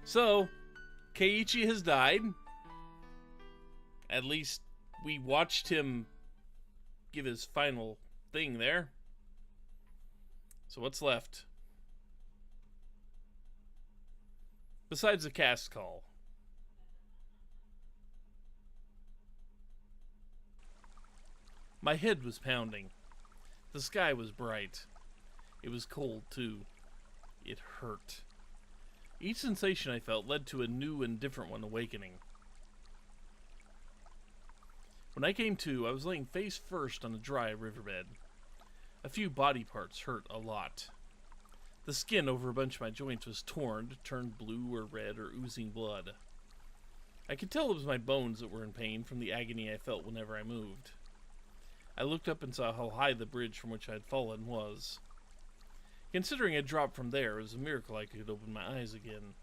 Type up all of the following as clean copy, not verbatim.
So, Keiichi has died. At least we watched him give his final thing there. So what's left? Besides the cast call. My head was pounding. The sky was bright. It was cold, too. It hurt. Each sensation I felt led to a new and different one awakening. When I came to, I was laying face first on a dry riverbed. A few body parts hurt a lot. The skin over a bunch of my joints was torn, turned blue or red or oozing blood. I could tell it was my bones that were in pain from the agony I felt whenever I moved. I looked up and saw how high the bridge from which I had fallen was. Considering I'd dropped from there, it was a miracle I could open my eyes again.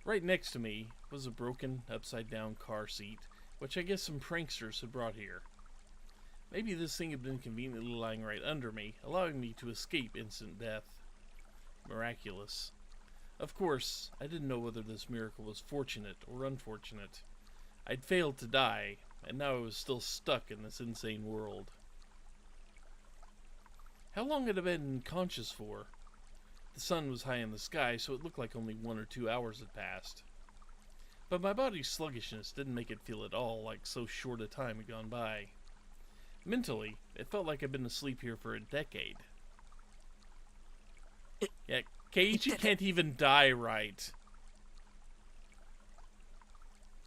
Right next to me was a broken, upside-down car seat, which I guess some pranksters had brought here. Maybe this thing had been conveniently lying right under me, allowing me to escape instant death. Miraculous. Of course, I didn't know whether this miracle was fortunate or unfortunate. I'd failed to die, and now I was still stuck in this insane world. How long had I been conscious for? The sun was high in the sky, so it looked like only 1 or 2 hours had passed. But my body's sluggishness didn't make it feel at all like so short a time had gone by. Mentally, it felt like I'd been asleep here for a decade. Yeah, Keiichi can't even die right.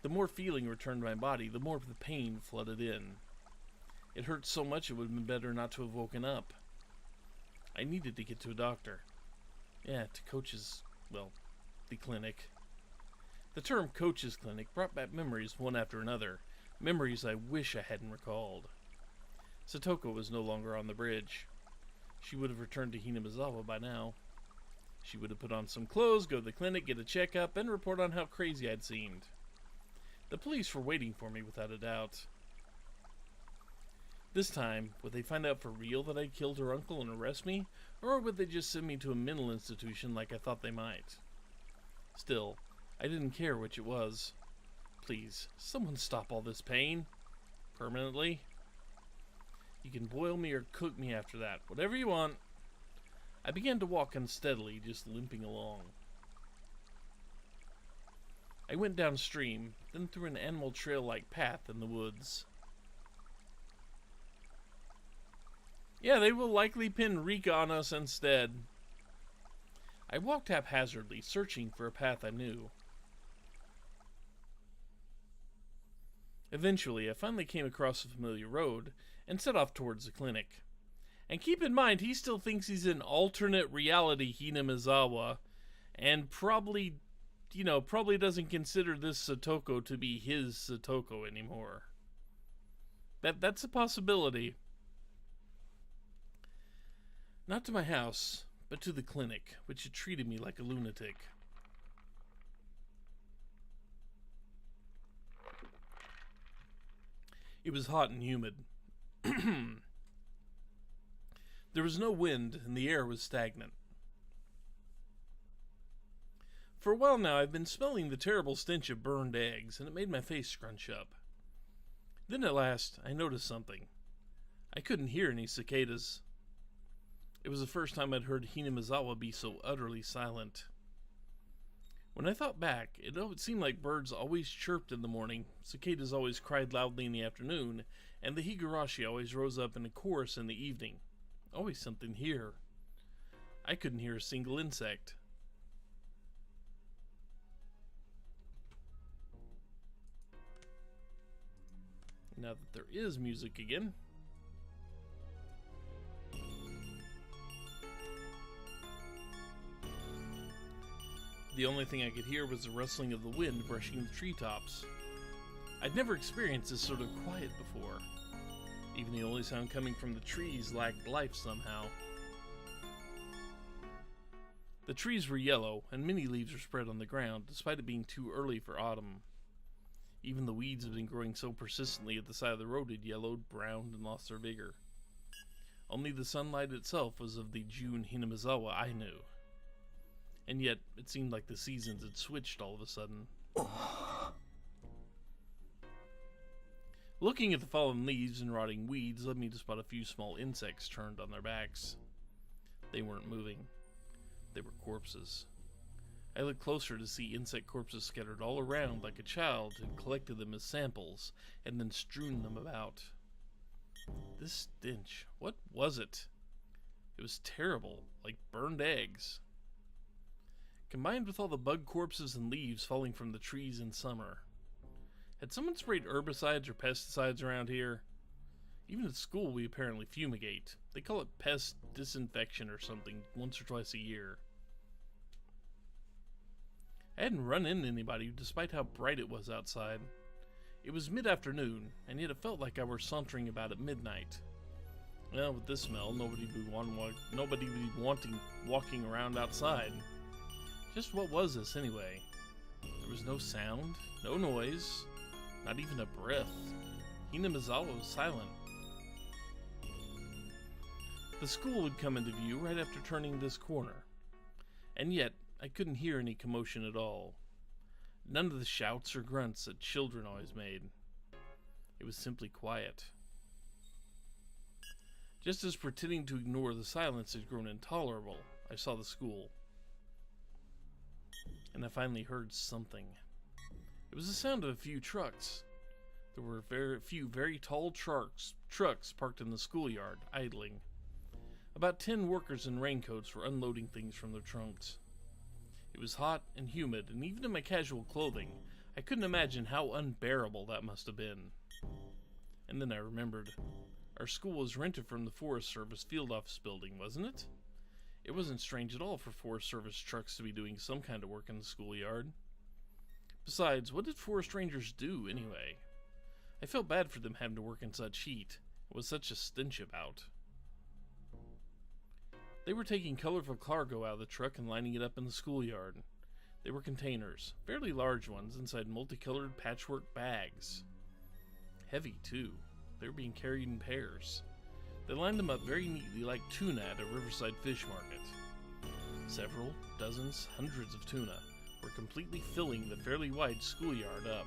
The more feeling returned to my body, the more the pain flooded in. It hurt so much it would have been better not to have woken up. I needed to get to a doctor. Yeah, to Coach's, well, the clinic. The term Coach's clinic brought back memories one after another, memories I wish I hadn't recalled. Satoko was no longer on the bridge. She would have returned to Hinamizawa by now. She would have put on some clothes, go to the clinic, get a checkup, and report on how crazy I'd seemed. The police were waiting for me without a doubt. This time, would they find out for real that I'd killed her uncle and arrest me, or would they just send me to a mental institution like I thought they might? Still, I didn't care which it was. Please, someone stop all this pain. Permanently. You can boil me or cook me after that, whatever you want. I began to walk unsteadily, just limping along. I went downstream, then through an animal trail-like path in the woods. Yeah, they will likely pin Rika on us instead. I walked haphazardly, searching for a path I knew. Eventually, I finally came across a familiar road and set off towards the clinic. And keep in mind, he still thinks he's in alternate reality Hinamizawa, and probably doesn't consider this Satoko to be his Satoko anymore. That's a possibility. Not to my house, but to the clinic, which had treated me like a lunatic. It was hot and humid. There was no wind, and the air was stagnant. For a while now, I've been smelling the terrible stench of burned eggs, and it made my face scrunch up. Then at last, I noticed something. I couldn't hear any cicadas. It was the first time I'd heard Hinamizawa be so utterly silent. When I thought back, it seemed like birds always chirped in the morning, cicadas always cried loudly in the afternoon, and the Higurashi always rose up in a chorus in the evening. Always something here. I couldn't hear a single insect. Now that there is music again. The only thing I could hear was the rustling of the wind brushing the treetops. I'd never experienced this sort of quiet before. Even the only sound coming from the trees lacked life somehow. The trees were yellow, and many leaves were spread on the ground, despite it being too early for autumn. Even the weeds had been growing so persistently at the side of the road had yellowed, browned, and lost their vigor. Only the sunlight itself was of the June Hinamizawa I knew. And yet, it seemed like the seasons had switched all of a sudden. Looking at the fallen leaves and rotting weeds led me to spot a few small insects turned on their backs. They weren't moving. They were corpses. I looked closer to see insect corpses scattered all around like a child had collected them as samples and then strewn them about. This stench, what was it? It was terrible, like burned eggs. Combined with all the bug corpses and leaves falling from the trees in summer. Had someone sprayed herbicides or pesticides around here? Even at school we apparently fumigate. They call it pest disinfection or something once or twice a year. I hadn't run into anybody despite how bright it was outside. It was mid-afternoon, and yet it felt like I were sauntering about at midnight. Well, with this smell, nobody would be wanting walking around outside. Just what was this anyway? There was no sound, no noise, not even a breath. Hinamizawa was silent. The school would come into view right after turning this corner. And yet, I couldn't hear any commotion at all. None of the shouts or grunts that children always made. It was simply quiet. Just as pretending to ignore the silence had grown intolerable, I saw the school. And I finally heard something. It was the sound of a few trucks. There were a few very tall trucks parked in the schoolyard, idling. About 10 workers in raincoats were unloading things from their trunks. It was hot and humid, and even in my casual clothing, I couldn't imagine how unbearable that must have been. And then I remembered. Our school was rented from the Forest Service field office building, wasn't it? It wasn't strange at all for Forest Service trucks to be doing some kind of work in the schoolyard. Besides, what did forest rangers do, anyway? I felt bad for them having to work in such heat, with such a stench about. They were taking colorful cargo out of the truck and lining it up in the schoolyard. They were containers, fairly large ones, inside multicolored patchwork bags. Heavy, too. They were being carried in pairs. They lined them up very neatly like tuna at a riverside fish market. Several, dozens, hundreds of tuna were completely filling the fairly wide schoolyard up.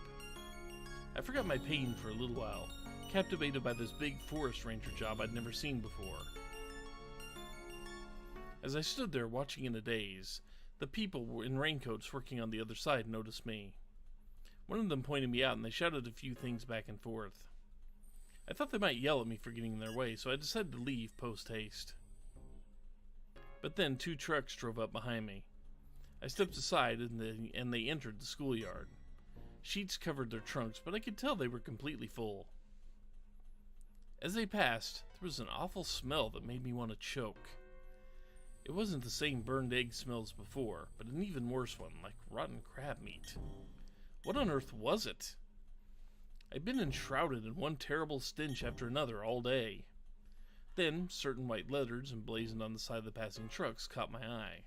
I forgot my pain for a little while, captivated by this big forest ranger job I'd never seen before. As I stood there watching in a daze, the people in raincoats working on the other side noticed me. One of them pointed me out and they shouted a few things back and forth. I thought they might yell at me for getting in their way, so I decided to leave post-haste. But then 2 trucks drove up behind me. I stepped aside and they entered the schoolyard. Sheets covered their trunks, but I could tell they were completely full. As they passed, there was an awful smell that made me want to choke. It wasn't the same burned egg smell as before, but an even worse one, like rotten crab meat. What on earth was it? I'd been enshrouded in one terrible stench after another all day. Then, certain white letters emblazoned on the side of the passing trucks caught my eye.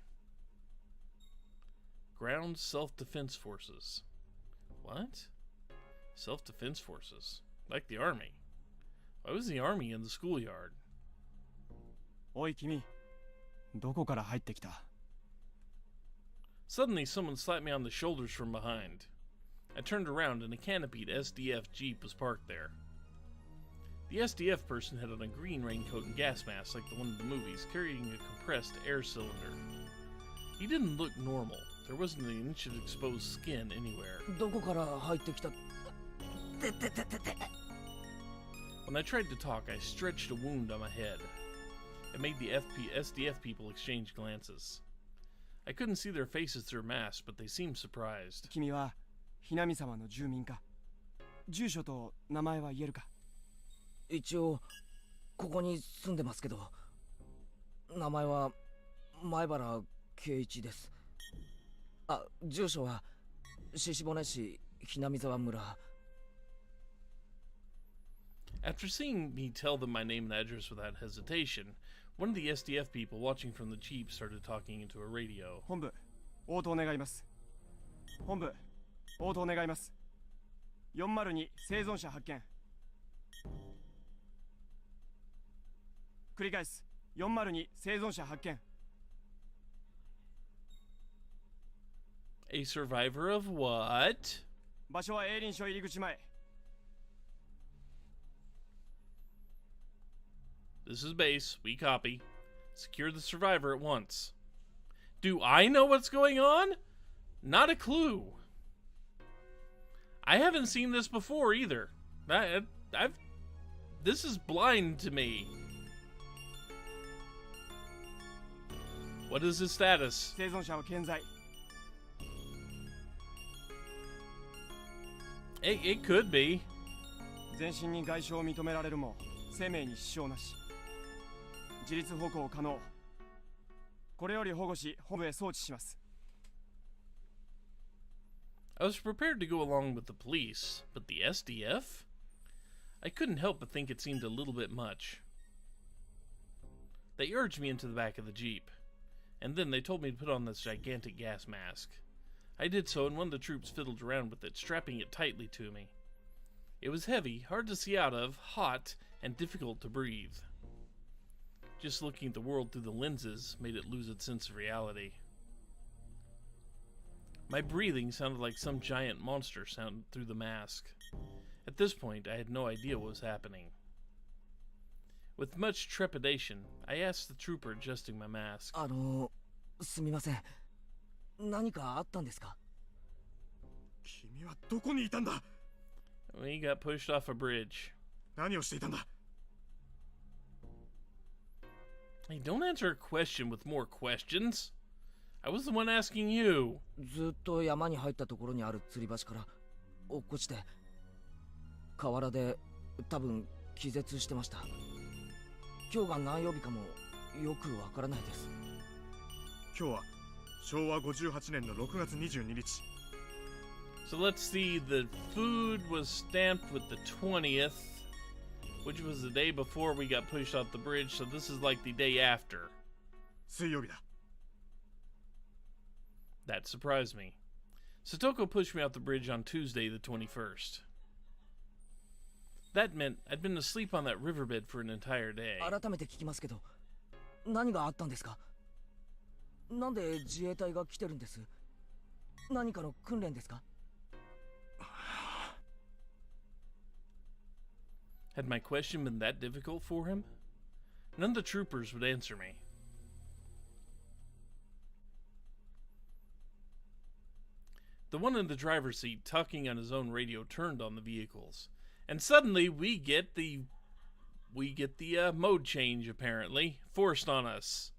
Ground Self-Defense Forces. What? Self-Defense Forces? Like the Army. Why was the Army in the schoolyard? Oi, kimi. どこから入ってきた? Suddenly, someone slapped me on the shoulders from behind. I turned around and a canopied SDF Jeep was parked there. The SDF person had on a green raincoat and gas mask like the one in the movies, carrying a compressed air cylinder. He didn't look normal. There wasn't an inch of exposed skin anywhere. どこから入ってきた? When I tried to talk, I stretched a wound on my head. It made the SDF people exchange glances. I couldn't see their faces through a mask, but they seemed surprised. 君はひなみ様の住民か? 住所と名前は言えるか? 一応ここに住んでますけど、名前は前原圭一です。あ、住所は獅子骨市ひなみ沢村。 After seeing me tell them my name and address without hesitation, one of the SDF people watching from the Jeep started talking into a radio. 本部、応答願います。本部、応答願います。402生存者発見。繰り返す。402生存者発見。A survivor of what? 場所は営林署入り口前。 This is base. We copy. Secure the survivor at once. Do I know what's going on? Not a clue. I haven't seen this before either. This is blind to me. What is his status? 生存者は健在。 It could be. 全身に外傷を認められるも生命に支障なし。自立歩行可能。これより保護し本部へ送致します。 I was prepared to go along with the police, but the SDF? I couldn't help but think it seemed a little bit much. They urged me into the back of the Jeep, and then they told me to put on this gigantic gas mask. I did so, and one of the troops fiddled around with it, strapping it tightly to me. It was heavy, hard to see out of, hot, and difficult to breathe. Just looking at the world through the lenses made it lose its sense of reality. My breathing sounded like some giant monster sounded through the mask. At this point, I had no idea what was happening. With much trepidation, I asked the trooper adjusting my mask. すみません。何かあったんですか？君はどこにいたんだ？ We got pushed off a bridge. 何をしていたんだ？ Hey, don't answer a question with more questions. I was the one asking you. ずっと山に入ったところにある吊り橋から落っこちて河原で多分気絶してました。今日が何曜日かもよくわからないです。今日は昭和58年の6月22日。 So let's see, the food was stamped with the 20th, which was the day before we got pushed off the bridge, so this is like the day after. 水曜日だ。 That surprised me. Satoko pushed me off the bridge on Tuesday the 21st. That meant I'd been asleep on that riverbed for an entire day. 改めて聞きますけど、何があったんですか？なんで自衛隊が来てるんです？何かの訓練ですか？ Had my question been that difficult for him? None of the troopers would answer me. The one in the driver's seat, talking on his own radio, turned on the vehicles. And suddenly we get the mode change, apparently, forced on us.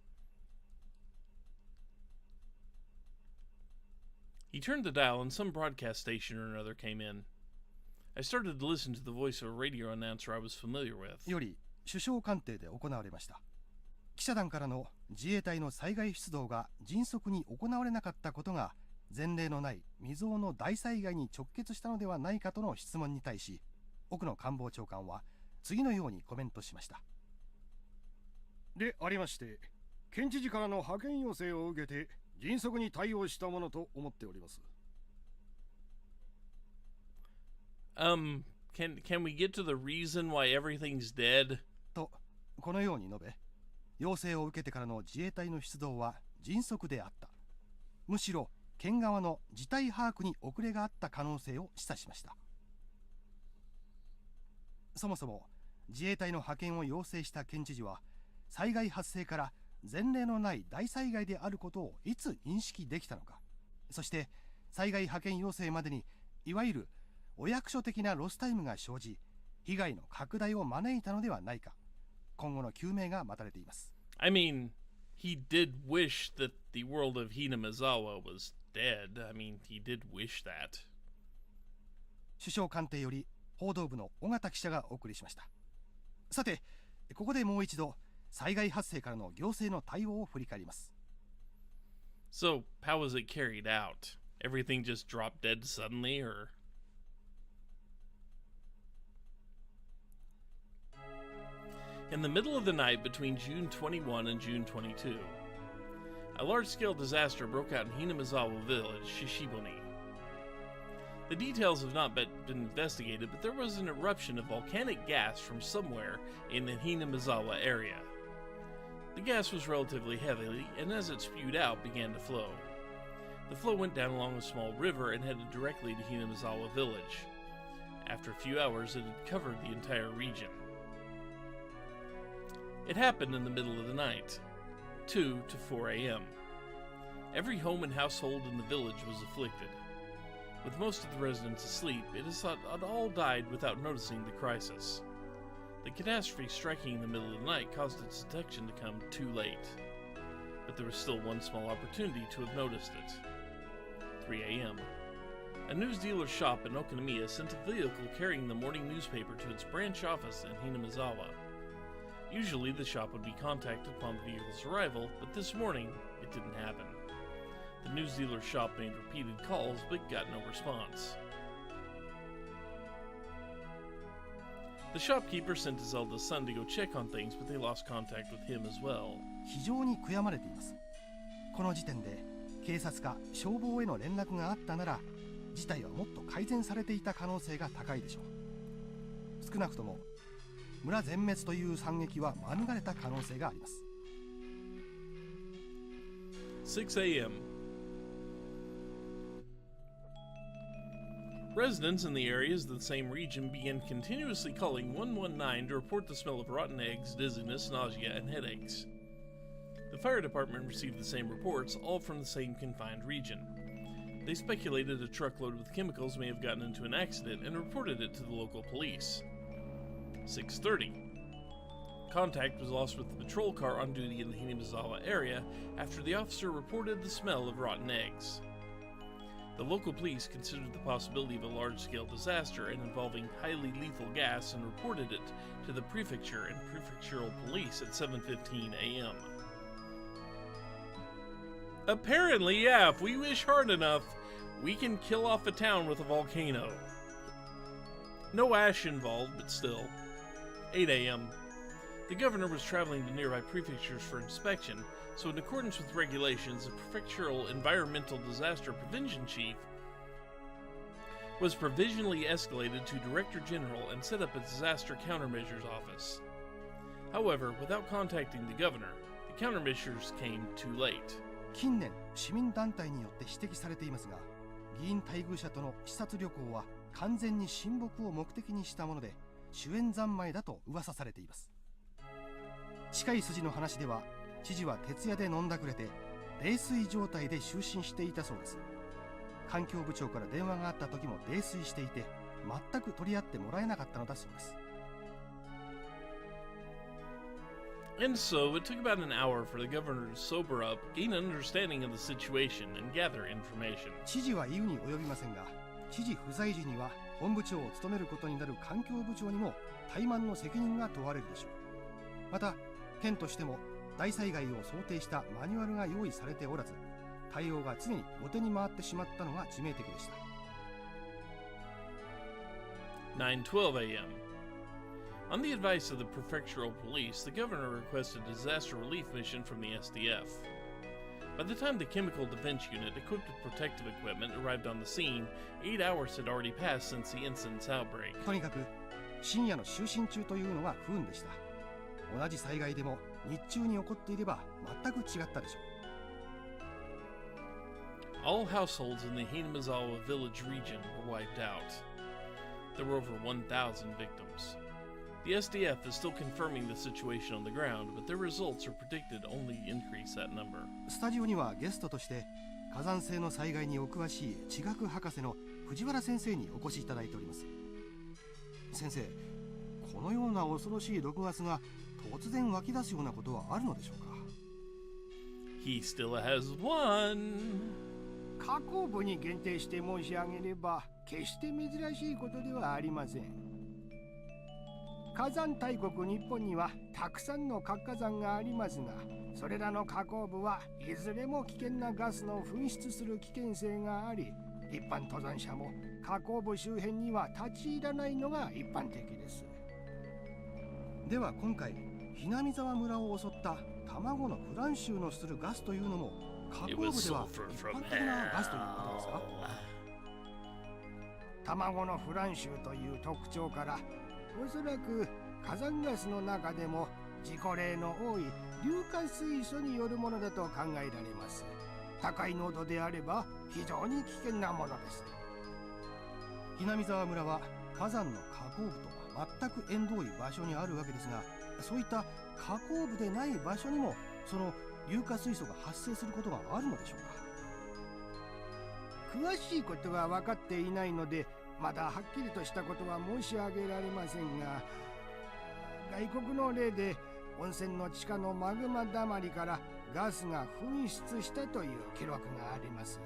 He turned the dial and some broadcast station or another came in. I started to listen to the voice of a radio announcer I was familiar with. より首相官邸で行われました。記者団からの自衛隊の災害出動が迅速に行われなかったことが前例のない未曾有の大災害に直結したのではないかとの質問に対し、奥野官房長官は次のようにコメントしました。でありまして、県知事からの派遣要請を受けて迅速に対応したものと思っております。Can we get to the reason why everything's dead? とこのように述べ、要請を受けてからの自衛隊の出動は迅速であった。むしろ県側の事態把握に遅れがあった可能性を示唆しました。そもそも自衛隊の派遣を要請した県知事は、災害発生から前例のない大災害であることをいつ認識できたのか、そして災害派遣要請までにいわゆるお役所的なロスタイムが生じ、被害の拡大を招いたのではないか、今後の究明が待たれています。I mean, he did wish that the world of Hinamizawa was dead. I mean, he did wish that. 首相官邸より報道部の尾形記者がお送りしました。さて、ここでもう一度災害発生からの行政の対応を振り返ります。So, how was it carried out? Everything just dropped dead suddenly, or? In the middle of the night between June 21 and June 22, a large-scale disaster broke out in Hinamizawa village, Shishiboni. The details have not been investigated, but there was an eruption of volcanic gas from somewhere in the Hinamizawa area. The gas was relatively heavy, and as it spewed out, began to flow. The flow went down along a small river and headed directly to Hinamizawa village. After a few hours, it had covered the entire region. It happened in the middle of the night, 2 to 4 a.m. Every home and household in the village was afflicted. With most of the residents asleep, it is thought that all died without noticing the crisis. The catastrophe striking in the middle of the night caused its detection to come too late. But there was still one small opportunity to have noticed it. 3 a.m. A news dealer's shop in Okinomiya sent a vehicle carrying the morning newspaper to its branch office in Hinamizawa. Usually the shop would be contacted upon the vehicle's arrival, but this morning it didn't happen. The news dealer's shop made repeated calls but got no response. The shopkeeper sent his eldest son to go check on things, but they lost contact with him as well. 非常に悔やまれています。この時点で警察か消防への連絡があったなら、事態はもっと改善されていた可能性が高いでしょう。少なくとも村全滅という惨劇は免れた可能性があります。6 a.m. Residents in the areas of the same region began continuously calling 119 to report the smell of rotten eggs, dizziness, nausea, and headaches. The fire department received the same reports, all from the same confined region. They speculated a truckload with chemicals may have gotten into an accident and reported it to the local police. 6:30. Contact was lost with the patrol car on duty in the Hinamizawa area after the officer reported the smell of rotten eggs. The local police considered the possibility of a large-scale disaster and involving highly lethal gas and reported it to the prefecture and prefectural police at 7:15 a.m. Apparently, yeah, if we wish hard enough, we can kill off a town with a volcano. No ash involved, but still. 8 a.m. The governor was traveling to nearby prefectures for inspection, so in accordance with regulations, the prefectural environmental disaster prevention chief was provisionally escalated to Director General and set up a disaster countermeasures office. However, without contacting the governor, the countermeasures came too late. 近年市民団体によって指摘されていますが、議員待遇者との視察旅行は完全に親睦を目的にしたもので主演三昧だと噂されています。近い筋の話では知事は徹夜で飲んだくれて泥酔状態で就寝していたそうです。環境部長から電話があった時も泥酔していて全く取り合ってもらえなかったのだそうです。And so, it took about an hour for the governor to sober up, gain an understanding of the situation, and gather information. 知事は言うに及びませんが、知事不在時には本部長を務めることになる環境部長にも怠慢の責任が問われるでしょう。また、県としても大災害を想定したマニュアルが用意されておらず、対応が常に後手に回ってしまったのが致命的でした。9:12 a.m. On the advice of the prefectural police, the governor requested a disaster relief mission from the SDF. By the time the chemical defense unit, equipped with protective equipment, arrived on the scene, 8 hours had already passed since the incident's outbreak. とにかく深夜の就寝中というのは不運でした。同じ災害でも日中に起こっていれば全く違ったでしょう。 All households in the Hinamizawa village region were wiped out. There were over 1,000 victims. The SDF is still confirming the situation on the ground, but their results are predicted only to increase that number. スタジオにはゲストとして火山性の災害にお詳しい地学博士の藤原先生にお越しいただいております。先生、このような恐ろしい6月が突然湧き出すようなことはあるのでしょうか。 He still has one. 河口部に限定して申し上げれば決して珍しいことではありません。火山大国日本にはたくさんの活火山がありますが、それらの河口部はいずれも危険なガスの噴出する危険性があり、一般登山者も河口部周辺には立ち入らないのが一般的です。では今回南沢村を襲った卵のフラン臭のするガスというのも河口部では一般的なガスということですか。卵のフラン臭という特徴から、おそらく火山ガスの中でも事故例の多い硫化水素によるものだと考えられます。高い濃度であれば非常に危険なものです。日南沢村は火山の火口部とは全く縁遠い場所にあるわけですが、そういった火口部でない場所にもその硫化水素が発生することがあるのでしょうか。詳しいことは分かっていないので、まだはっきりとしたことは申し上げられませんが、外国の例で温泉の地下のマグマだまりからガスが噴出したという記録があります。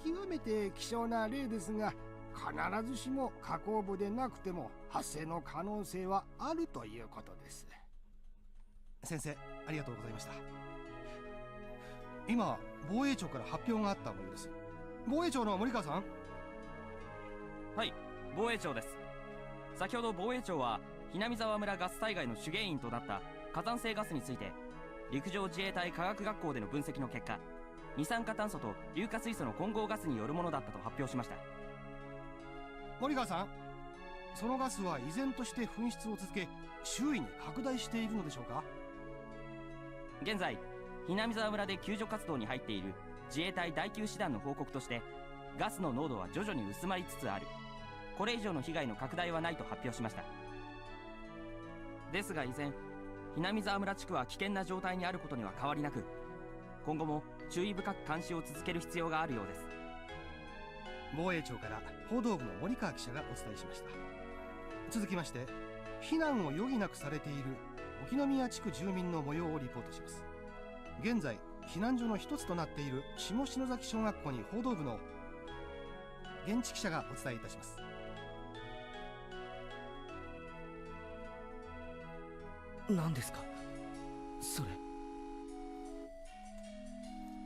極めて希少な例ですが、必ずしも火口部でなくても発生の可能性はあるということです。先生、ありがとうございました。今防衛庁から発表があったものです。防衛庁の森川さん。はい、防衛庁です。先ほど防衛庁は日南沢村ガス災害の主原因となった火山性ガスについて、陸上自衛隊科学学校での分析の結果、二酸化炭素と硫化水素の混合ガスによるものだったと発表しました。森川さん、そのガスは依然として噴出を続け、周囲に拡大しているのでしょうか。現在日南沢村で救助活動に入っている自衛隊第9師団の報告として、ガスの濃度は徐々に薄まりつつある、これ以上の被害の拡大はないと発表しました。ですが依然、日南沢村地区は危険な状態にあることには変わりなく、今後も注意深く監視を続ける必要があるようです。防衛庁から報道部の森川記者がお伝えしました。続きまして、避難を余儀なくされている沖宮地区住民の模様をリポートします。現在避難所の一つとなっている下篠崎小学校に報道部の現地記者がお伝えいたします。何ですかそれ。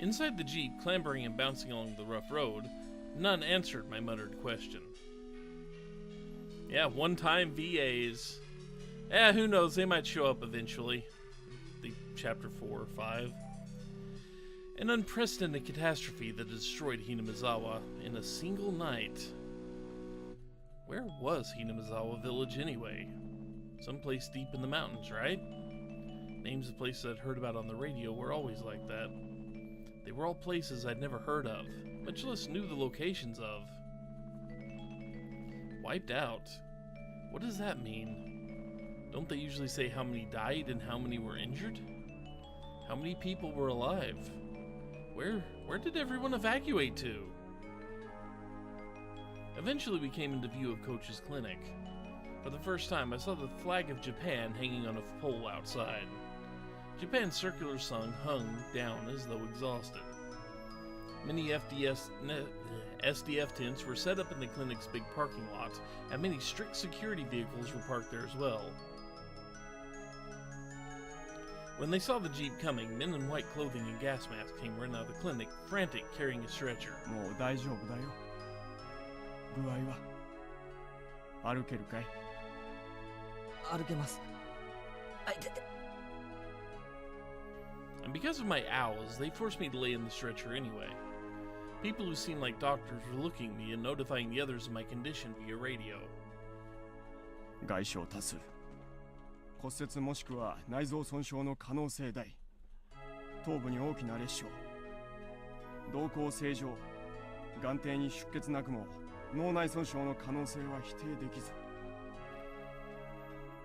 Inside the Jeep, clambering and bouncing along the rough road, none answered my muttered question. Yeah, one-time VAs. Who knows, they might show up eventually. The chapter 4 or 5. An unprecedented catastrophe that destroyed Hinamizawa in a single night. Where was Hinamizawa village anyway? Someplace deep in the mountains, right? Names of places I'd heard about on the radio were always like that. They were all places I'd never heard of, much less knew the locations of. Wiped out? What does that mean? Don't they usually say how many died and how many were injured? How many people were alive? Where did everyone evacuate to? Eventually we came into view of Coach's clinic. For the first time I saw the flag of Japan hanging on a pole outside. Japan's circular sun hung down as though exhausted. Many SDF tents were set up in the clinic's big parking lot, and many strict security vehicles were parked there as well. When they saw the Jeep coming, men in white clothing and gas masks came running out of the clinic, frantic, carrying a stretcher. もう大丈夫だよ。具合は歩けるかい？歩けます。あ、痛い。 And because of my owls, they forced me to lay in the stretcher anyway. People who seemed like doctors were looking at me and notifying the others of my condition via radio. 外傷多数。骨折もしくは内臓損傷の可能性大。頭部に大きな裂傷。瞳孔正常。眼底に出血なくも脳内損傷の可能性は否定できず。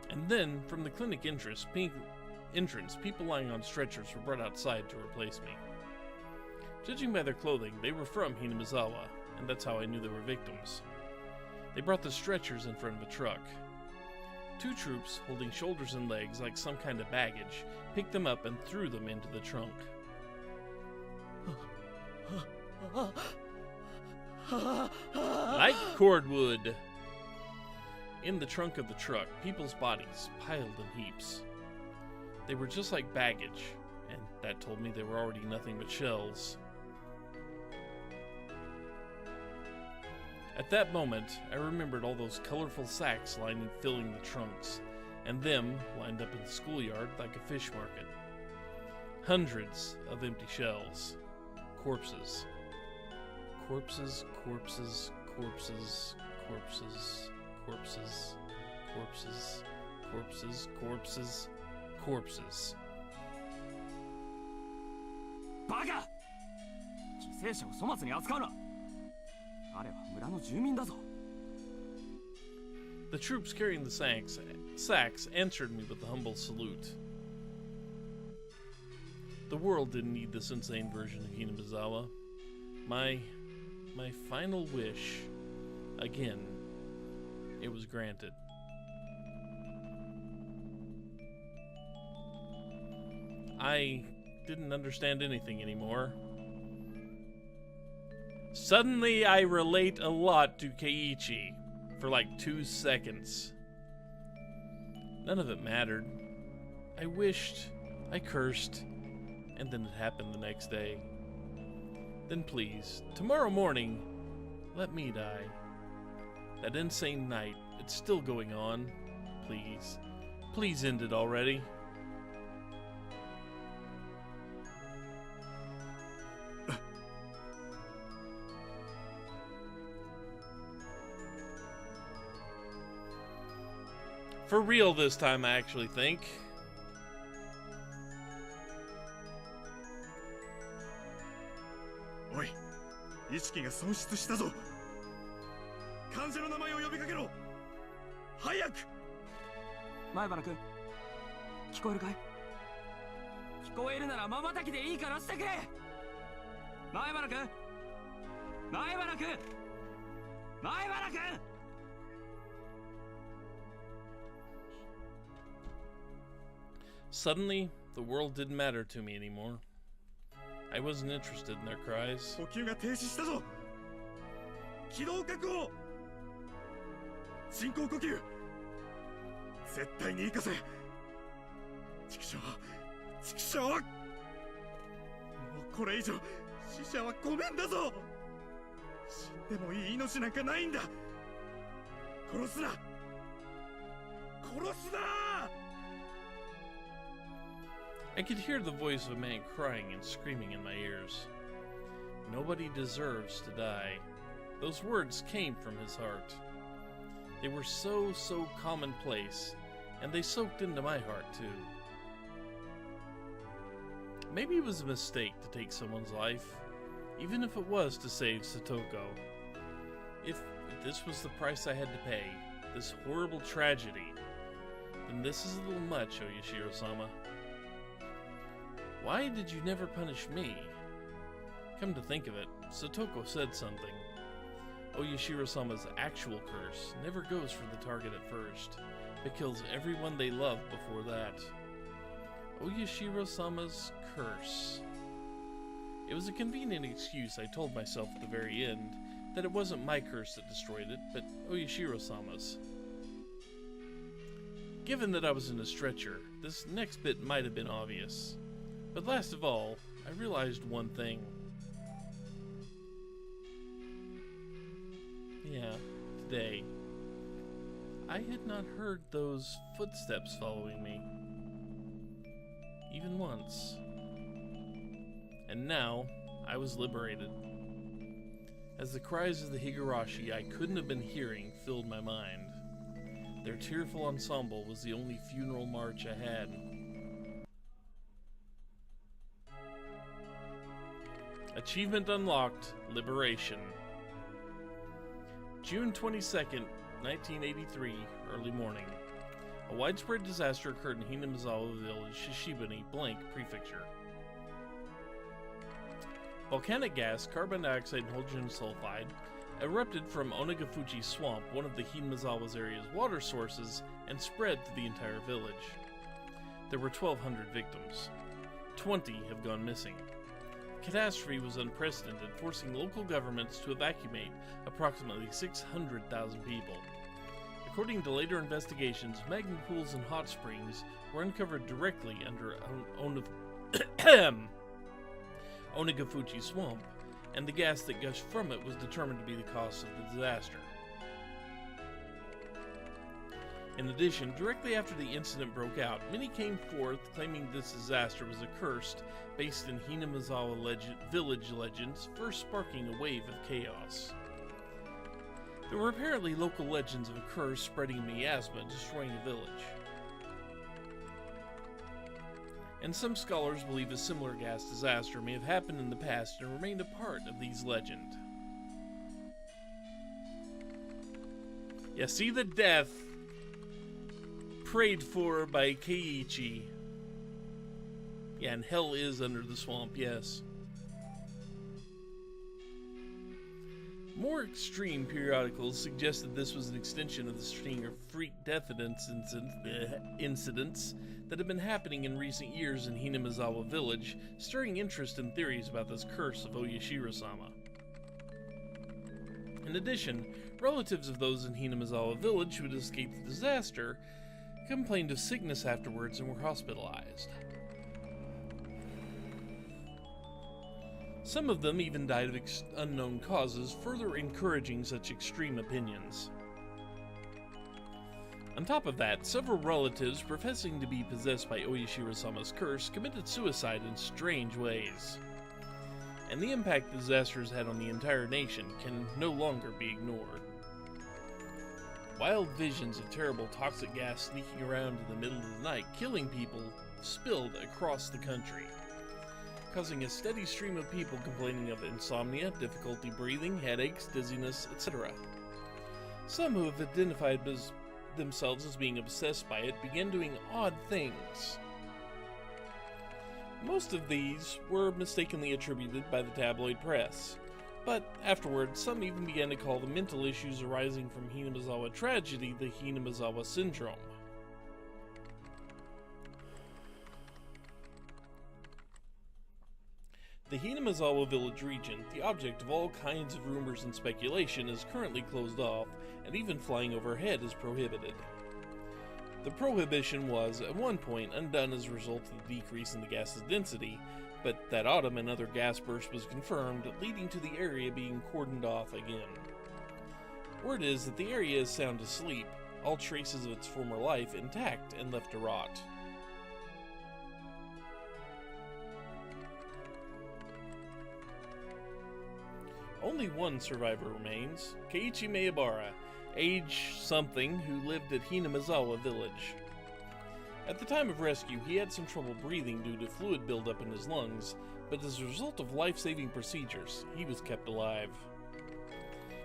And then, from the clinic entrance, people lying on stretchers were brought outside to replace me. Judging by their clothing, they were from Hinamizawa, and that's how I knew they were victims. They brought the stretchers in front of a truck. Two troops, holding shoulders and legs like some kind of baggage, picked them up and threw them into the trunk. Like cordwood! In the trunk of the truck, people's bodies piled in heaps. They were just like baggage, and that told me they were already nothing but shells. At that moment, I remembered all those colorful sacks filling the trunks, and them lined up in the schoolyard like a fish market. Hundreds of empty shells. Corpses. Corpses, corpses, corpses, corpses, corpses, corpses, corpses, corpses, corpses. バカ！生者を粗末に扱うな。彼は村の住民だぞ。 The troops carrying the sacks answered me with a humble salute. The world didn't need this insane version of Hinamizawa. My final wish, again, it was granted. I didn't understand anything anymore. Suddenly, I relate a lot to Keiichi for like 2 seconds. None of it mattered. I wished, I cursed, and then it happened the next day. Then please, tomorrow morning, let me die. That insane night, it's still going on. Please, please end it already. For real this time, I actually think. おい、意識が損失したぞ。患者の名前を呼びかけろ。早く。前原君、聞こえるかい？聞こえるなら瞬きでいいからしてくれ。前原君、前原君、前原君。 Suddenly, the world didn't matter to me anymore. I wasn't interested in their cries. 呼吸が停止したぞ。気道確保。人工呼吸。絶対に生かせ。畜生、畜生。もうこれ以上死者はごめんだぞ。死んでもいい命なんかないんだ。殺すな。殺すな。 I could hear the voice of a man crying and screaming in my ears. Nobody deserves to die. Those words came from his heart. They were so commonplace, and they soaked into my heart too. Maybe it was a mistake to take someone's life, even if it was to save Satoko. If this was the price I had to pay, this horrible tragedy, then this is a little much, Oyashiro-sama. Why did you never punish me? Come to think of it, Satoko said something. Oyashiro-sama's actual curse never goes for the target at first, but kills everyone they love before that. Oyashiro-sama's curse. It was a convenient excuse I told myself at the very end, that it wasn't my curse that destroyed it, but Oyashiro-sama's. Given that I was in a stretcher, this next bit might have been obvious. But last of all, I realized one thing. Yeah, today. I had not heard those footsteps following me. Even once. And now, I was liberated. As the cries of the Higurashi I couldn't have been hearing filled my mind. Their tearful ensemble was the only funeral march I had. Achievement unlocked, Liberation. June 22nd, 1983, early morning. A widespread disaster occurred in Hinamizawa Village, Shishibani, Blank Prefecture. Volcanic gas, carbon dioxide, and hydrogen sulfide erupted from Onagafuchi Swamp, one of the Hinamizawa's area's water sources, and spread to the entire village. There were 1,200 victims. 20 have gone missing. The catastrophe was unprecedented, forcing local governments to evacuate approximately 600,000 people. According to later investigations, magma pools and hot springs were uncovered directly under Onagafuchi Swamp, and the gas that gushed from it was determined to be the cause of the disaster. In addition, directly after the incident broke out, many came forth claiming this disaster was a curse based in Hinamizawa village legends, first sparking a wave of chaos. There were apparently local legends of a curse spreading miasma, destroying a village. and some scholars believe a similar gas disaster may have happened in the past and remained a part of these legends. Yeah, see the death prayed for by Keiichi. Yeah, and hell is under the swamp, yes. More extreme periodicals suggest that this was an extension of the string of freak death incidents that have been happening in recent years in Hinamizawa Village, stirring interest in theories about this curse of Oyashiro-sama. In addition, relatives of those in Hinamizawa Village who had escaped the disaster complained of sickness afterwards and were hospitalized. Some of them even died of unknown causes, further encouraging such extreme opinions. On top of that, several relatives professing to be possessed by Oyashiro-sama's curse committed suicide in strange ways. And the impact the disaster has had on the entire nation can no longer be ignored. Wild visions of terrible toxic gas sneaking around in the middle of the night, killing people, spilled across the country, causing a steady stream of people complaining of insomnia, difficulty breathing, headaches, dizziness, etc. Some who have identified themselves as being obsessed by it began doing odd things. Most of these were mistakenly attributed by the tabloid press, but afterwards some even began to call the mental issues arising from Hinamizawa tragedy the Hinamizawa syndrome. The Hinamizawa village region, the object of all kinds of rumors and speculation, is currently closed off, and even flying overhead is prohibited. The prohibition was, at one point, undone as a result of the decrease in the gas's density, but that autumn another gas burst was confirmed, leading to the area being cordoned off again. Word is that the area is sound asleep, all traces of its former life intact and left to rot. Only one survivor remains, Keiichi Maebara, age something, who lived at Hinamizawa village. At the time of rescue, he had some trouble breathing due to fluid buildup in his lungs, but as a result of life-saving procedures, he was kept alive.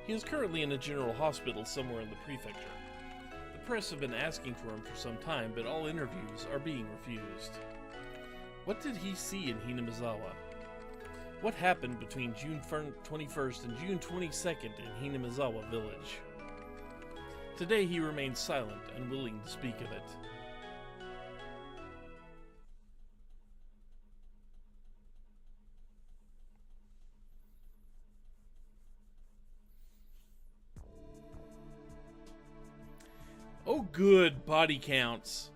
He is currently in a general hospital somewhere in the prefecture. The press have been asking for him for some time, but all interviews are being refused. What did he see in Hinamizawa? What happened between June 21st and June 22nd in Hinamizawa village? Today he remains silent, unwilling to speak of it. Oh good, body counts.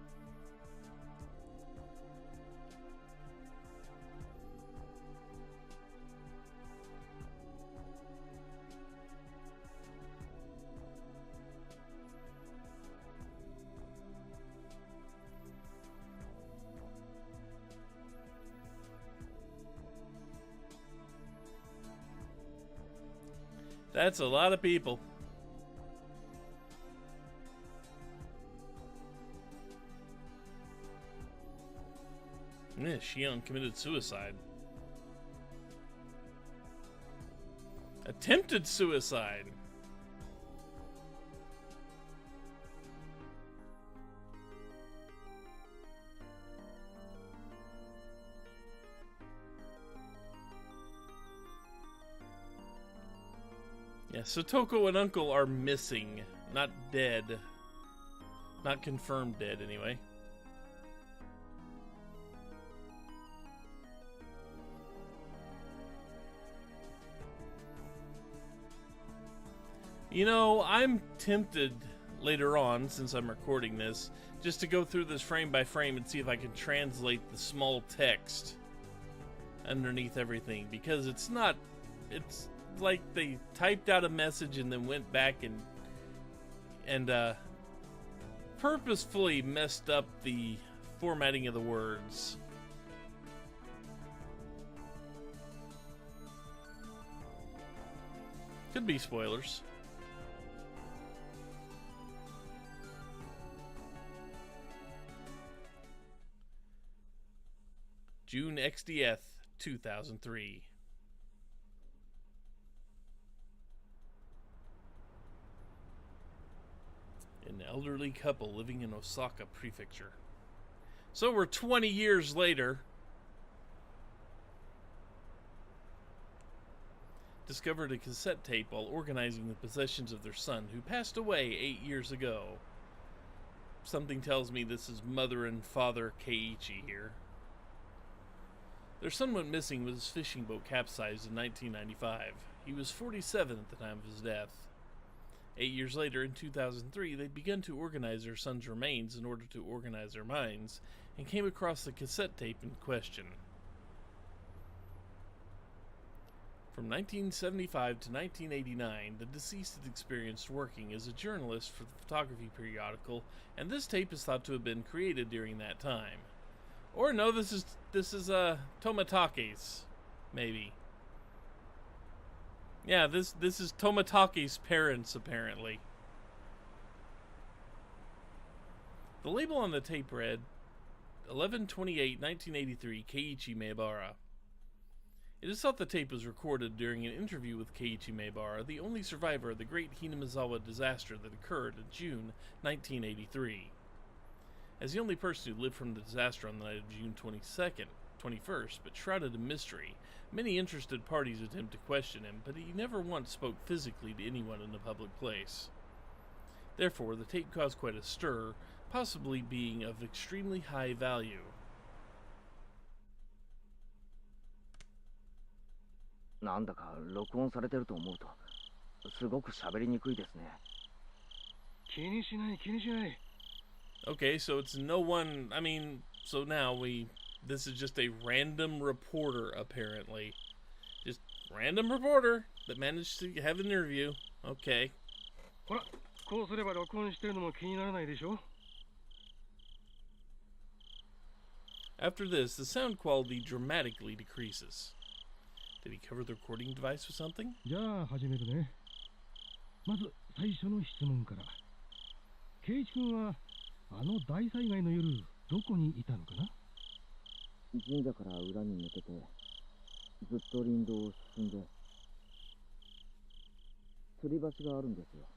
That's a lot of people. Yeah, Shion committed suicide. Attempted suicide. Yeah, Sotoko and Uncle are missing, not dead. Not confirmed dead, anyway. You know, I'm tempted later on, since I'm recording this, just to go through this frame by frame and see if I can translate the small text underneath everything, because it's like they typed out a message and then went back and purposefully messed up the formatting of the words. Could be spoilers. June XDF 2003. An elderly couple living in Osaka Prefecture. So we're 20 years later. Discovered a cassette tape while organizing the possessions of their son, who passed away 8 years ago. Something tells me this is mother and father Keiichi here. Their son went missing when his fishing boat capsized in 1995. He was 47 at the time of his death. 8 years later, in 2003, they'd begun to organize their son's remains in order to organize their minds, and came across the cassette tape in question. From 1975 to 1989, the deceased had experienced working as a journalist for the photography periodical, and this tape is thought to have been created during that time. Or no, this is Tomatake's, maybe. Yeah, this is Tomatake's parents, apparently. The label on the tape read 11/28/1983, Keiichi Maebara. It is thought the tape was recorded during an interview with Keiichi Maebara, the only survivor of the great Hinamizawa disaster that occurred in June 1983. As the only person who lived from the disaster on the night of June 21st, but shrouded in mystery, many interested parties attempt to question him, but he never once spoke physically to anyone in a public place. Therefore, the tape caused quite a stir, possibly being of extremely high value. なんだか録音されてると思うとすごく喋りにくいですね。気にしない気にしない。 Okay, so it's no one, so now this is just a random reporter, apparently. Just random reporter that managed to have an interview. Okay. ほら、こうすれば録音してるのも気にならないでしょ。 After this, the sound quality dramatically decreases. Did he cover the recording device with something? じゃあ始めるね。まず最初の質問から。圭一君はあの大災害の夜どこにいたのかな？神社から裏に抜けてずっと林道を進んで吊り橋があるんですよ。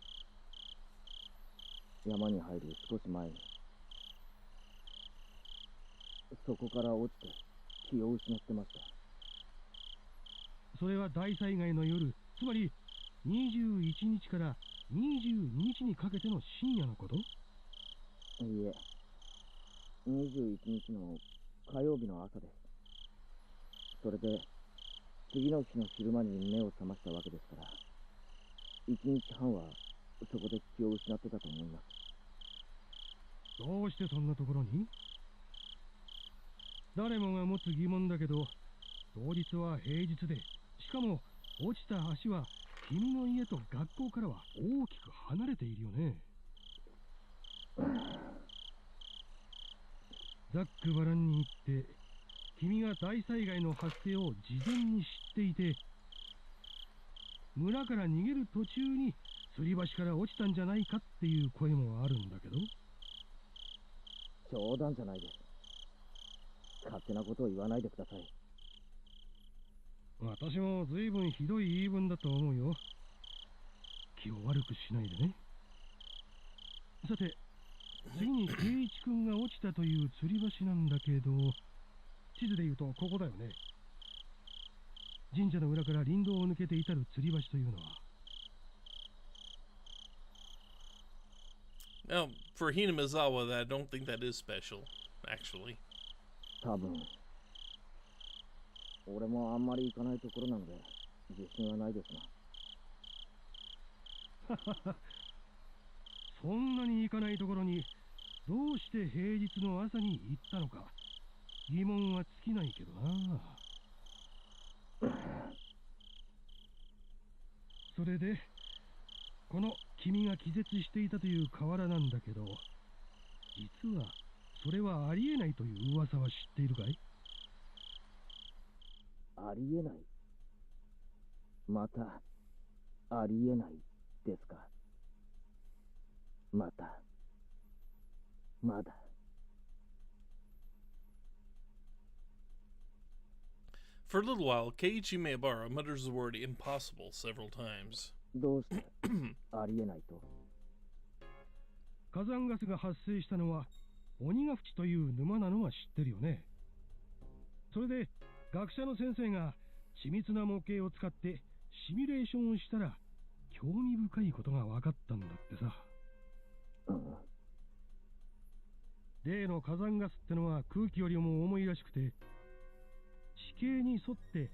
山に入る少し前にそこから落ちて気を失ってました。それは大災害の夜、つまり21日から22日にかけての深夜のこと？いいえ、21日の火曜日の朝です。それで次の日の昼間に目を覚ましたわけですから、1日半はそこで気を失ってたと思います。どうしてそんなところに？誰もが持つ疑問だけど、当日は平日で、しかも落ちた橋は君の家と学校からは大きく離れているよね。ざっくばらんに言って、君が大災害の発生を事前に知っていて、村から逃げる途中に吊り橋から落ちたんじゃないかっていう声もあるんだけど。冗談じゃないです。勝手なことを言わないでください。私も随分ひどい言い分だと思うよ。気を悪くしないでね。さて、次に圭一君が落ちたという吊り橋なんだけど、地図で言うとここだよね。神社の裏から林道を抜けて至る吊り橋というのは。Now, for Hinamizawa, I don't think that is special, actually. 多分。俺もあんまり行かないところなので自信はないですが。そんなに行かないところにどうして平日の朝に行ったのか疑問は尽きないけどな。それでこの君が気絶していたという河原なんだけど、実はそれはありえないという噂は知っているかい？ありえない。またありえないですか。またまだ For a little while, Keiichi Maebara mutters the word impossible several times. どうしてありえないと？火山ガスが発生したのは鬼ヶ淵という沼なのは知ってるよね。それで学者の先生が緻密な模型を使ってシミュレーションをしたら興味深いことが分かったんだってさ。例の火山ガスってのは空気よりも重いらしくて、地形に沿って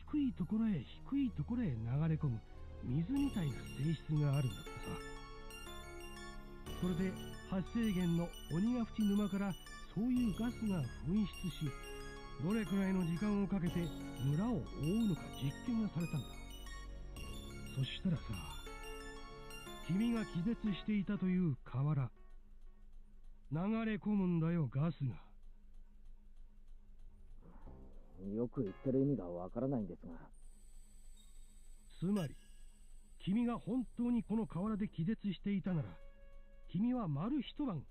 低いところへ低いところへ流れ込む水みたいな性質があるんだってさ。それで発生源の鬼ヶ淵沼からそういうガスが噴出し、どれくらいの時間をかけて村を覆うのか実験がされたんだ。そしたらさ、君が気絶していたという河原、流れ込むんだよ、ガスが。よく言ってる意味がわからないんですが。つまり、君が本当にこの河原で気絶していたなら、君は丸一晩、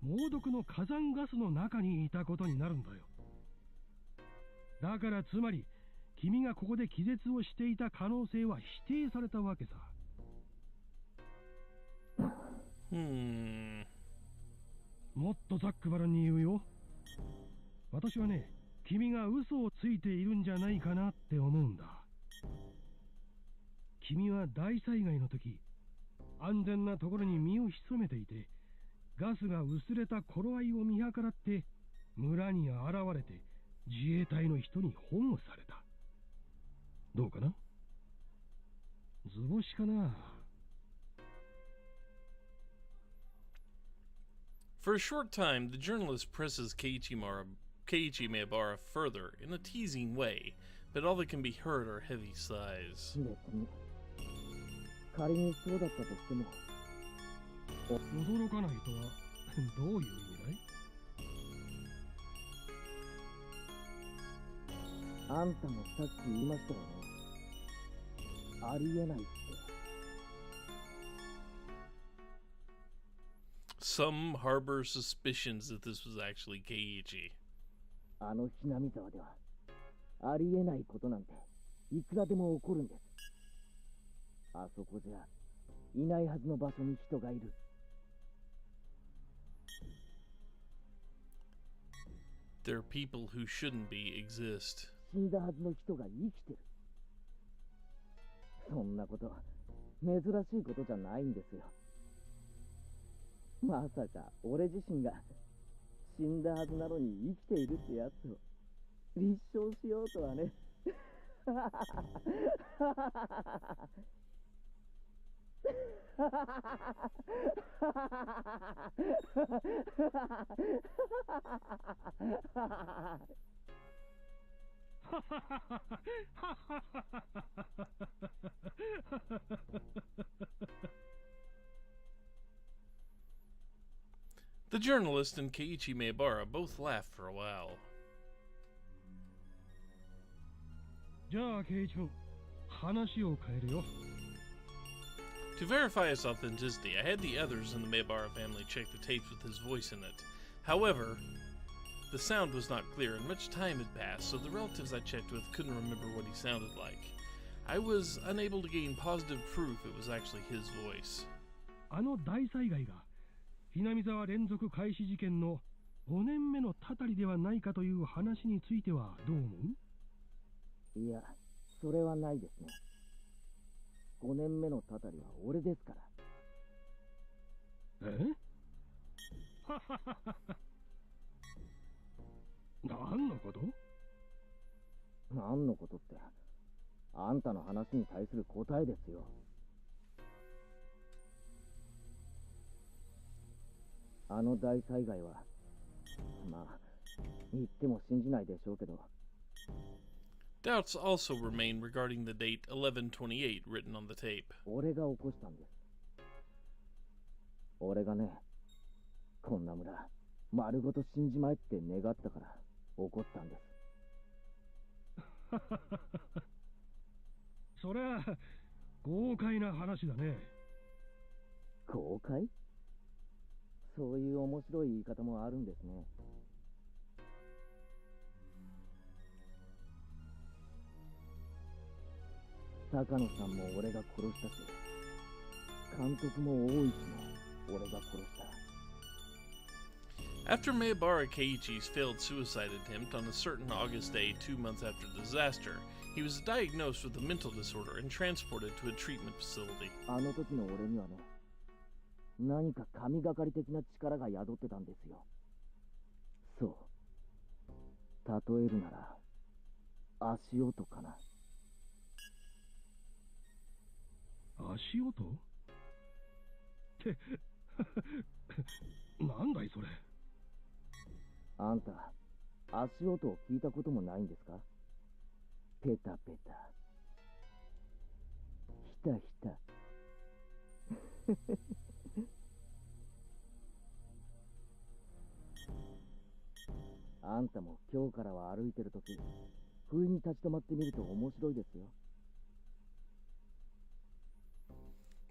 猛毒の火山ガスの中にいたことになるんだよ。だからつまり、君がここで気絶をしていた可能性は否定されたわけさ。もっとざっくばらんに言うよ。私はね、君が嘘をついているんじゃないかなって思うんだ。君は大災害の時、安全なところに身を潜めていて、ガスが薄れた頃合いを見計らって村に現れて自衛隊の人に保護された。どうかな？図星かな？ For a short time, the journalist presses Keiichi Maebara further in a teasing way, but all that can be heard are heavy sighs. 仮にそうだったとしても、驚かないとはどういう意味だい？あんたもさっき言いましたよね。ありえないって。Some harbor suspicions that this was actually Keiichi. あのひなみ沢ではありえないことなんていくらでも起こるんです。あそこじゃいないはずの場所に人がいる。There are people who shouldn't be exist. 死んだはずの人が生きてる。そんなこと珍しいことじゃないんですよ。まさか俺自身が死んだはずなのに生きているってやつを立証しようとはね。The journalist and Keiichi Maebara both laughed for a while. じゃあ、ケイイチ君、話を変えるよ。To verify its authenticity, I had the others in the Maebara family check the tapes with his voice in it. However, the sound was not clear and much time had passed, so the relatives I checked with couldn't remember what he sounded like. I was unable to gain positive proof it was actually his voice. あの大災害がひなみ沢連続開始事件の5年目のたたりではないかという話についてはどう思う？いや、それはないですね。5年目のたたりは俺ですから。え？何のこと？何のことって、あんたの話に対する答えですよ。あの大災害は、まあ、言っても信じないでしょうけど。Doubts also remain regarding the date 11/28 written on the tape. 俺が起こしたんです。俺がね、こんな村、丸ごと死んじまえって願ったから起こったんです。そりゃ豪快な話だね。豪快？そういう面白い言い方もあるんですね。高野さんも俺が殺したし、監督も大石も俺が殺した。 After Maebara Keiichi's failed suicide attempt on a certain August day 2 months after the disaster, he was diagnosed with a mental disorder and transported to a treatment facility. あの時の俺にはね、何か神がかり的な力が宿ってたんですよ。そう。例えるなら、足音かな。足音ってなんだいそれ。あんた、足音を聞いたこともないんですか？ペタペタ。ひたひた。あんたも今日からは歩いてるとき、不意に立ち止まってみると面白いですよ。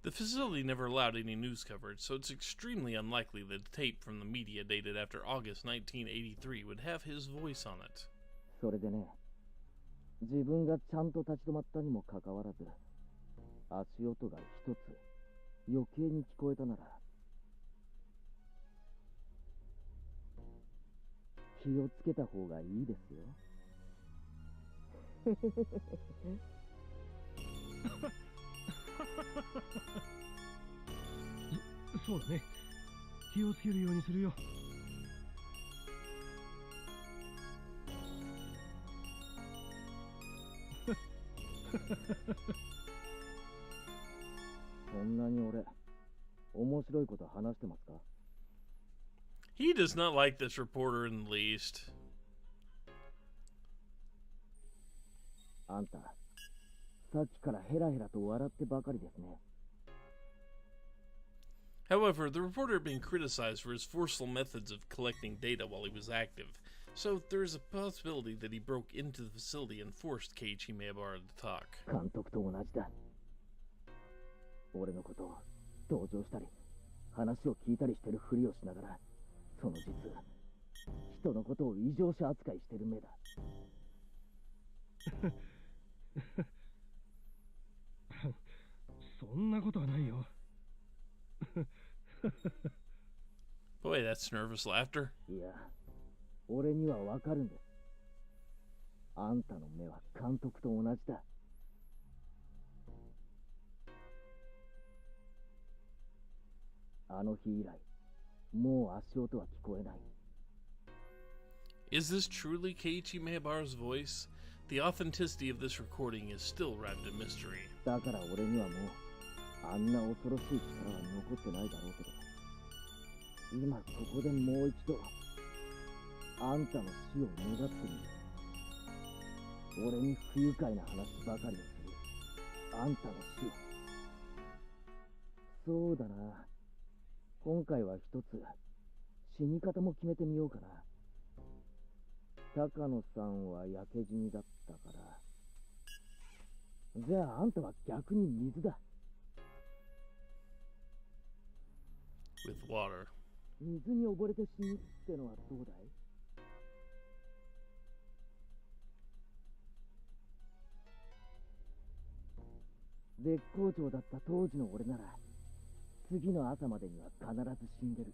The facility never allowed any news coverage, so it's extremely unlikely that a tape from the media dated after August 1983 would have his voice on it. それでね、自分がちゃんと立ち止まったにもかかわらず、足音が一つ余計に聞こえたなら、気をつけた方がいいですよ。そうだね。気をつけるようにするよ。そんなに俺、面白いこと話してますか？ He does not like this reporter in the least. あんた、さっきからヘラヘラと笑ってばかりですね。However, the reporter had been criticized for his forceful methods of collecting data while he was active, so there is a possibility that he broke into the facility and forced Keiichi Maebara to talk. 監督と同じだ。俺のことを同情したり、話を聞いたりしてるふりをしながら、その実、人のことを異常者扱いしてる目だ。そんなことはないよ。Boy, that's nervous laughter. いや、俺にはわかるんです。あんたの目は監督と同じだ。あの日以来、もう足音は聞こえない。Is this truly Keiichi Maebara's voice? The authenticity of this recording is still wrapped in mystery. だから俺にはもう、あんな恐ろしい力は残ってないだろうけど、今ここでもう一度、あんたの死を願ってみる。俺に不愉快な話ばかりをする。あんたの死を。そうだな。今回は一つ、死に方も決めてみようかな。高野さんは焼け死にだったから。じゃああんたは逆に水だ。With water. 水に溺れて死ぬってのはどうだい？絶好調だった当時の俺なら、次の朝までには必ず死んでる。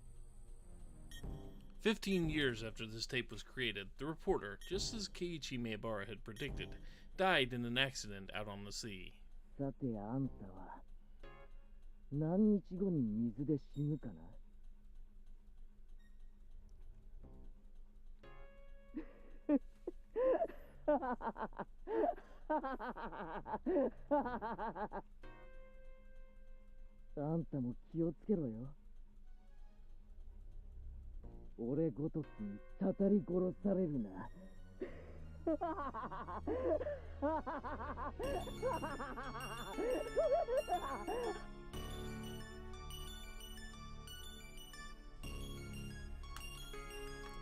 15 years after this tape was created, the reporter, just as Keiichi Maebara had predicted, died in an accident out on the sea. さてあんたは、何日後に水で死ぬかな？あんたも気をつけろよ。俺ごときにたたり殺されるな。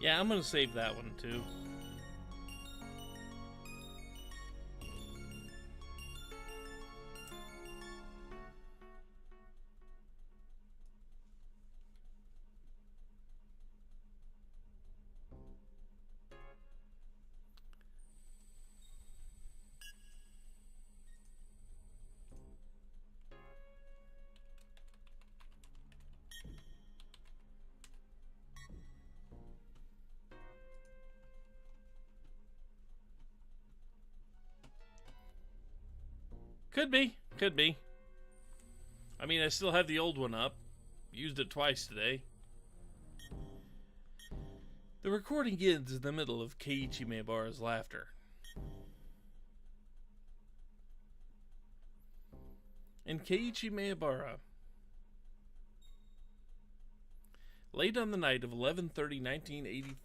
Yeah, I'm gonna save that one too. Could be. Could be. I mean, I still have the old one up. Used it twice today. The recording ends in the middle of Keiichi Maebara's laughter. And Keiichi Maebara, late on the night of 11/30/1983,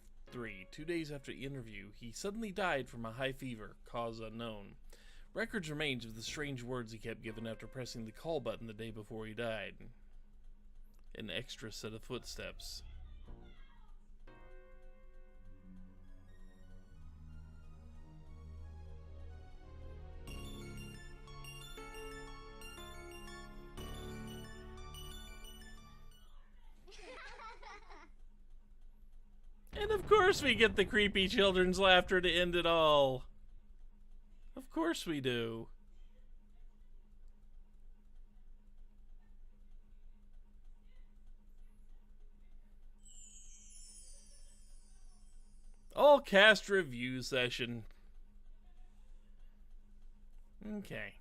2 days after the interview, he suddenly died from a high fever, cause unknown. Records remains of the strange words he kept giving after pressing the call button the day before he died. An extra set of footsteps. And of course we get the creepy children's laughter to end it all. Of course we do. All cast review session. Okay.